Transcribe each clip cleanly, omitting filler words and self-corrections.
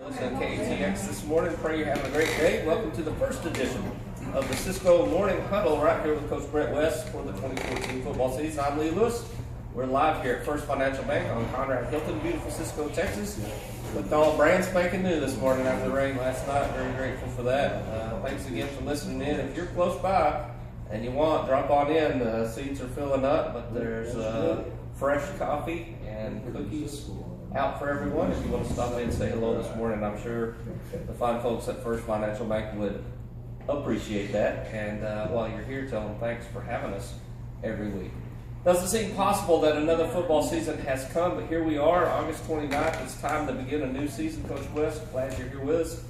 Listen to KTX this morning. Pray you're having a great day. Welcome to the first edition of the Cisco Morning Huddle right here with Coach Brent West for the 2014 football season. I'm Lee Lewis. We're live here at First Financial Bank on Conrad Hilton, beautiful Cisco, Texas. With all brand spanking new this morning after the rain last night. Very grateful for that. Thanks again for listening in. If you're close by and you want, drop on in. The seats are filling up, but there's fresh coffee and cookies out for everyone. If you want to stop in and say hello this morning, I'm sure the fine folks at First Financial Bank would appreciate that. And while you're here, tell them thanks for having us every week. Doesn't seem possible that another football season has come, but here we are, August 29th. It's time to begin a new season. Coach West, glad you're here with us.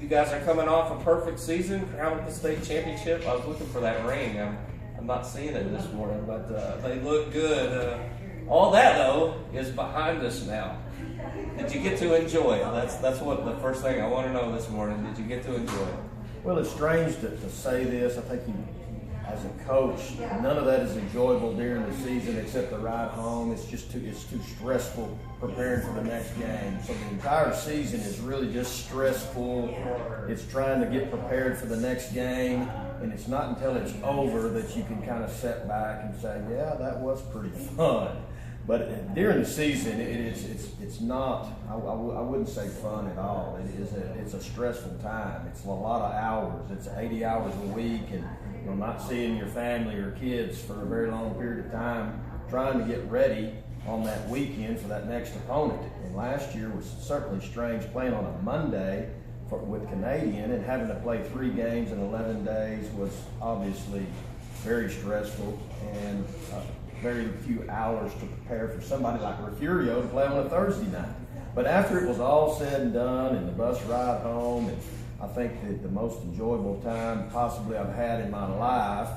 You guys are coming off a perfect season, crowned with the state championship. I was looking for that ring. I'm not seeing it this morning, but they look good. All that, though, is behind us now. Did you get to enjoy it? That's what the first thing I want to know this morning. Did you get to enjoy it? Well, it's strange to say this. I think as a coach, none of that is enjoyable during the season except the ride home. It's too stressful preparing for the next game. So the entire season is really just stressful. It's trying to get prepared for the next game, and it's not until it's over that you can kind of sit back and say, yeah, that was pretty fun. But during the season, it's not. I wouldn't say fun at all. It's a stressful time. It's a lot of hours. It's 80 hours a week, and not seeing your family or kids for a very long period of time, trying to get ready on that weekend for that next opponent. And last year was certainly strange, playing on a Monday with Canadian and having to play 3 games in 11 days was obviously very stressful, and very few hours to prepare for somebody like Refugio to play on a Thursday night. But after it was all said and done, and the bus ride home, and I think that the most enjoyable time possibly I've had in my life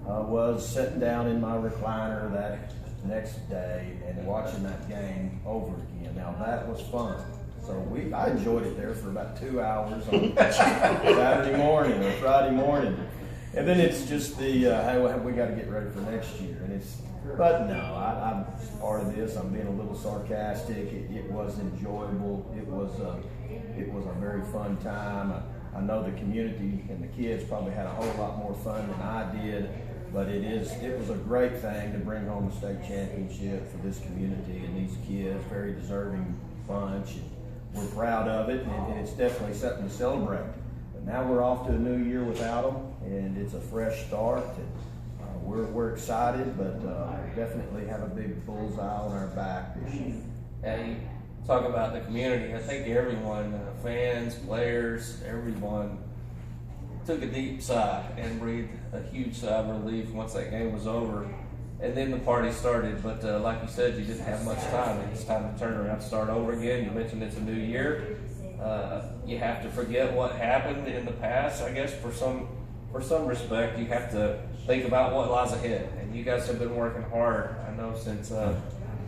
was sitting down in my recliner that next day and watching that game over again. Now that was fun. So I enjoyed it there for about 2 hours on Saturday morning or Friday morning. And then it's just the, hey, we got to get ready for next year. But no, I'm part of this. I'm being a little sarcastic. It was enjoyable. It was a very fun time. I know the community and the kids probably had a whole lot more fun than I did. But it was a great thing to bring home the state championship for this community and these kids. Very deserving bunch. And we're proud of it, and it's definitely something to celebrate. But now we're off to a new year without them, and it's a fresh start. And we're excited, but definitely have a big bullseye on our back this year. And you talk about the community. I think everyone, fans, players, everyone took a deep sigh and breathed a huge sigh of relief once that game was over. And then the party started, but like you said, you didn't have much time. It's time to turn around and start over again. You mentioned it's a new year. You have to forget what happened in the past, I guess, for some respect. You have to think about what lies ahead. And you guys have been working hard, I know, since the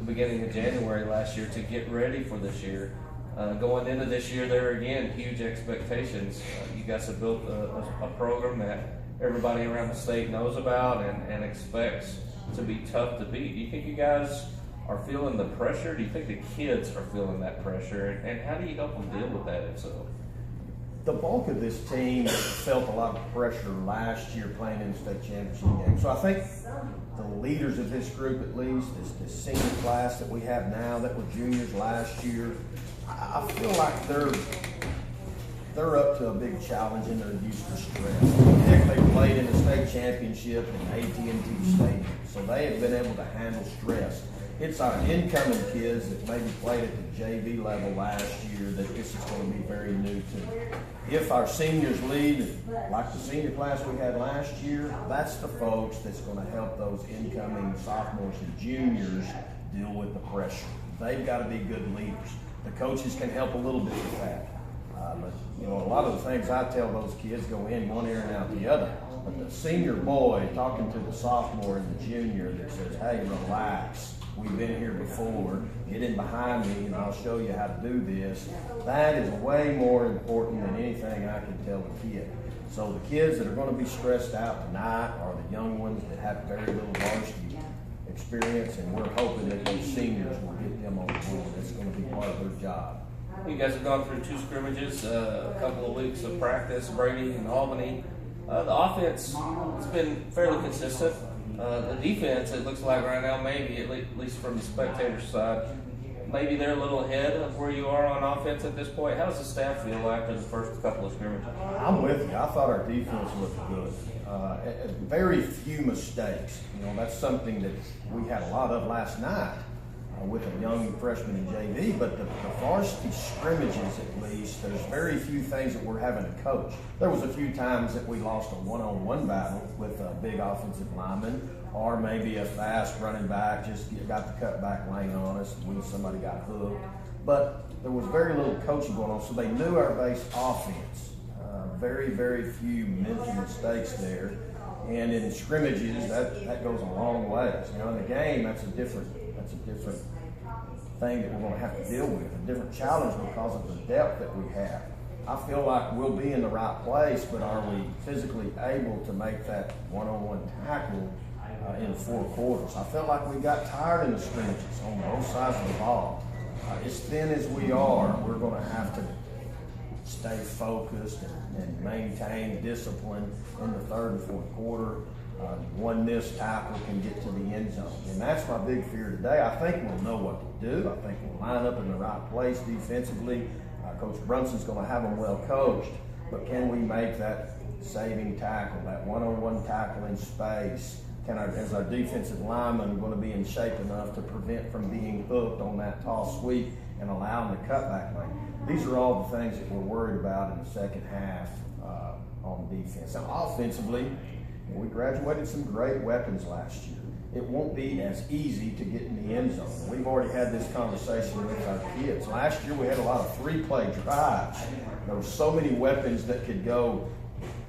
beginning of January last year to get ready for this year. Going into this year, there are again huge expectations. You guys have built a program that everybody around the state knows about and expects to be tough to beat. Do you think you guys are feeling the pressure? Do you think the kids are feeling that pressure? And how do you help them deal with that, if so? The bulk of this team felt a lot of pressure last year playing in the state championship game. So I think the leaders of this group, at least, this senior class that we have now that were juniors last year, I feel like they're up to a big challenge and they're used to stress. Heck, they played in the state championship in AT&T Stadium, so they have been able to handle stress. It's our incoming kids that maybe played at the JV level last year that this is going to be very new to. If our seniors lead, like the senior class we had last year, that's the folks that's going to help those incoming sophomores and juniors deal with the pressure. They've got to be good leaders. The coaches can help a little bit with that. But a lot of the things I tell those kids go in one ear and out the other. But the senior boy talking to the sophomore and the junior that says, hey, relax. We've been here before. Get in behind me and I'll show you how to do this. That is way more important than anything I can tell a kid. So the kids that are going to be stressed out tonight are the young ones that have very little varsity experience, and we're hoping that those seniors will get them on board. That's going to be part of their job. You guys have gone through 2 scrimmages, a couple of weeks of practice, Brady and Albany. The offense has been fairly consistent. The defense, it looks like right now, maybe at least from the spectator side, maybe they're a little ahead of where you are on offense at this point. How does the staff feel after the first couple of scrimmages? I'm with you. I thought our defense looked good. Very few mistakes. That's something that we had a lot of last night with a young freshman in JV. But the varsity scrimmages, at least, there's very few things that we're having to coach. There was a few times that we lost a one-on-one battle with a big offensive lineman, or maybe a fast running back just got the cutback lane on us when somebody got hooked. But there was very little coaching going on, so they knew our base offense. Very, very few mental mistakes there. And in scrimmages, that goes a long way. In the game, that's a different thing that we're going to have to deal with, a different challenge because of the depth that we have. I feel like we'll be in the right place, but are we physically able to make that one-on-one tackle in 4 quarters? I felt like we got tired in the scrimmages on both sides of the ball. As thin as we are, we're going to have to stay focused and maintain discipline in the 3rd and 4th quarter. One missed tackle can get to the end zone. And that's my big fear today. I think we'll know what to do. I think we'll line up in the right place defensively. Coach Brunson's going to have them well coached. But can we make that saving tackle, that one-on-one tackle in space? Is our defensive lineman going to be in shape enough to prevent from being hooked on that tall sweep and allow them the cutback lane? These are all the things that we're worried about in the second half on defense. Now, offensively, we graduated some great weapons last year. It won't be as easy to get in the end zone. We've already had this conversation with our kids. Last year, we had a lot of 3-play drives. There were so many weapons that could go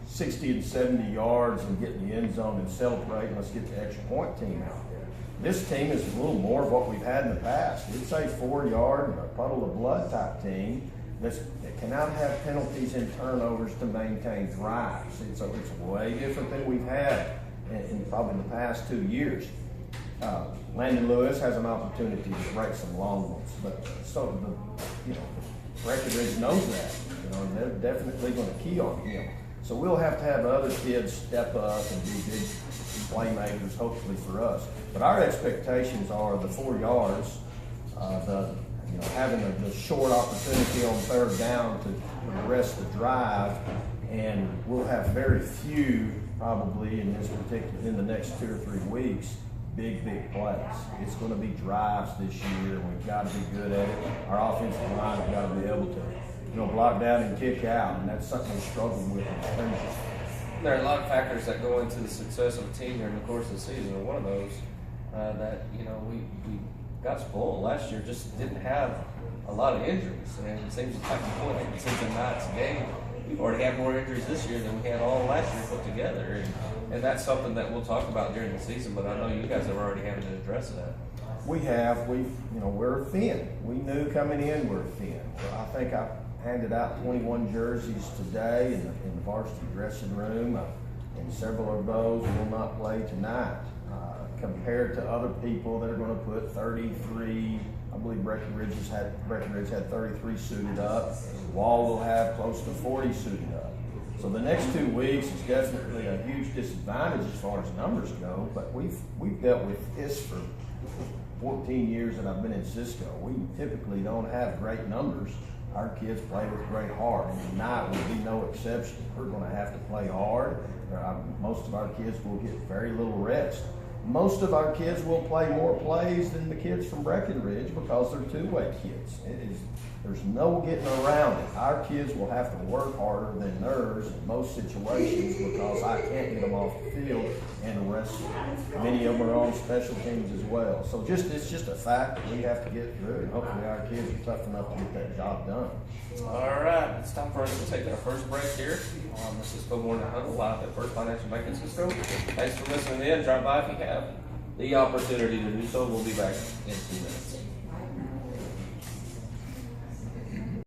60 and 70 yards and get in the end zone and celebrate, and let's get the extra point team out there. This team is a little more of what we've had in the past. It's a 4-yard, a puddle of blood type team that cannot have penalties and turnovers to maintain drives. It's way different than we've had in probably the past 2 years. Landon Lewis has an opportunity to break some long ones, but Breckenridge knows that. And they're definitely going to key on him. So we'll have to have other kids step up and be big playmakers, hopefully for us. But our expectations are the 4 yards, having the short opportunity on 3rd down to progress the drive, and we'll have very few probably in the next 2 or 3 weeks, big plays. It's going to be drives this year. We've got to be good at it. Our offensive line has got to be able to block down and kick out, and that's something we struggle with in scrimmages. There are a lot of factors that go into the success of a team during the course of the season, and one of those that we got spoiled last year, just didn't have a lot of injuries. And it seems like the point it seems tonight's game, we've already had more injuries this year than we had all last year put together. And that's something that we'll talk about during the season, but I know you guys have already had to address that. We have. We're thin. We knew coming in we're thin. I think I handed out 21 jerseys today in the varsity dressing room, and several of those will not play tonight. Compared to other people that are going to put 33, I believe Breckenridge had 33 suited up. Wall will have close to 40 suited up. So the next 2 weeks is definitely a huge disadvantage as far as numbers go, but we've dealt with this for 14 years that I've been in Cisco. We typically don't have great numbers. Our kids play with great heart, and tonight will be no exception. We're going to have to play hard. Most of our kids will get very little rest. Most of our kids will play more plays than the kids from Breckenridge because they're 2-way kids. There's no getting around it. Our kids will have to work harder than theirs in most situations because I can't get them off the field and rest them. Many of them are on special teams as well. So it's just a fact that we have to get through, and hopefully our kids are tough enough to get that job done. All right, it's time for us to take our first break here on the Cisco Morning Huddle live at First Financial Bank in Cisco. Thanks for listening in. Drop by if you have the opportunity to do so. We'll be back in 2 minutes.